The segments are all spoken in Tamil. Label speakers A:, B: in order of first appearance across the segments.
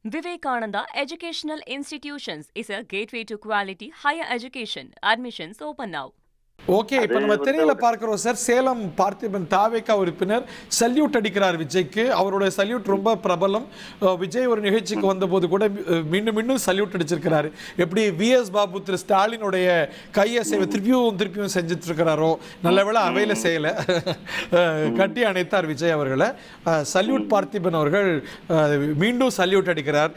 A: Vivekananda Educational Institutions is a gateway to quality higher education. Admissions open now.
B: Okay, இப்போ நம்ம திரையில பார்க்கிறோம் சார். சேலம் பார்த்திபன் தாவேகா உறுப்பினர் சல்யூட் அடிக்கிறார் விஜய்க்கு. அவருடைய சல்யூட் ரொம்ப பிரபலம். விஜய் ஒரு நிகழ்ச்சிக்கு வந்தபோது கூட மீண்டும் மீண்டும் சல்யூட் அடிச்சிருக்கிறாரு. எப்படி விஎஸ் பாபு திரு ஸ்டாலினுடைய கையசைவை திருப்பியும் செஞ்சுட்டு இருக்கிறாரோ, நல்லவேளை அவையில செய்யல, கட்டி அணைத்தார் விஜய் அவர்களை. சல்யூட் பார்த்திபன் அவர்கள் மீண்டும் சல்யூட் அடிக்கிறார்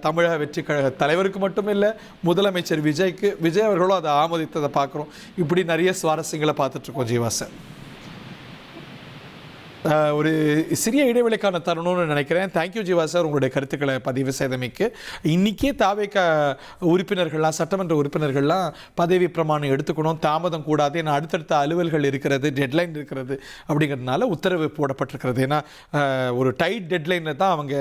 B: தமிழக வெற்றி கழக தலைவருக்கு மட்டுமில்லை, முதலமைச்சர் விஜய்க்கு. விஜய் அவர்களும் அதை ஆமோதித்ததை பார்க்குறோம். இப்படி நிறைய சுவாரஸ்யங்களை பார்த்துட்டு இருக்கோம் ஜீவா சார். ஒரு சிறிய இடைவெளிக்கான தருணம்னு நினைக்கிறேன். தேங்க்யூ ஜீவா சார், உங்களுடைய கருத்துக்களை பதிவு செய்தமைக்கு. இன்றைக்கே தாவேகா உறுப்பினர்கள்லாம், சட்டமன்ற உறுப்பினர்கள்லாம் பதவி பிரமாணம் எடுத்துக்கணும், தாமதம் கூடாது, ஏன்னா அடுத்தடுத்த அலுவல்கள் இருக்கிறது, டெட்லைன் இருக்கிறது, அப்படிங்கிறதுனால உத்தரவு போடப்பட்டிருக்கிறது. ஏன்னா ஒரு டைட் டெட்லைனில் தான் அவங்க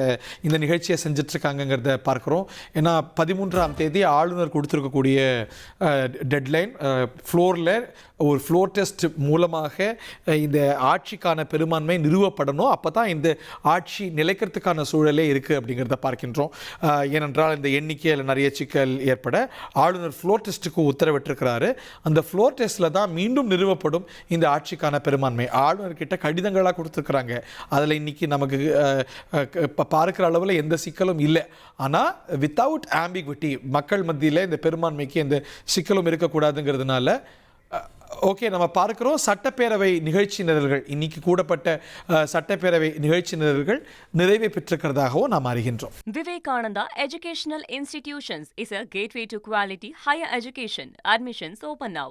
B: இந்த நிகழ்ச்சியை செஞ்சிட்ருக்காங்கங்கிறத பார்க்குறோம். ஏன்னா 13ஆம் தேதி ஆளுநர் கொடுத்துருக்கக்கூடிய டெட்லைன், ஃப்ளோரில் ஒரு ஃப்ளோர் டெஸ்ட் மூலமாக இந்த ஆட்சிக்கான பெரும்பான்மை நிறுவப்படணும். அப்போ தான் இந்த ஆட்சி நிலைக்கிறதுக்கான சூழலே இருக்குது அப்படிங்கிறத பார்க்கின்றோம். ஏனென்றால் இந்த எண்ணிக்கையில் நிறைய சிக்கல் ஏற்பட ஆளுநர் ஃப்ளோர் டெஸ்ட்டுக்கு உத்தரவிட்டிருக்கிறாரு. அந்த ஃப்ளோர் டெஸ்ட்டில் தான் மீண்டும் நிறுவப்படும் இந்த ஆட்சிக்கான பெரும்பான்மை. ஆளுநர்கிட்ட கடிதங்களாக கொடுத்துருக்குறாங்க. அதில் இன்றைக்கி நமக்கு இப்போ பார்க்குற அளவில் எந்த சிக்கலும் இல்லை. ஆனால் வித்தவுட் ஆம்பிகுவிட்டி, மக்கள் மத்தியில் இந்த பெரும்பான்மைக்கு எந்த சிக்கலும் இருக்கக்கூடாதுங்கிறதுனால ஓகே, நம்ம பார்க்கிறோம். சட்டப்பேரவை நிகழ்ச்சி நிரல்கள், இன்னைக்கு கூடப்பட்ட சட்டப்பேரவை நிகழ்ச்சி நிரல்கள் நிறைவை பெற்றிருக்கிறதாகவும் நாம் அறிகின்றோம்.
A: Vivekananda Educational Institutions is a gateway to quality higher education. Admissions open now.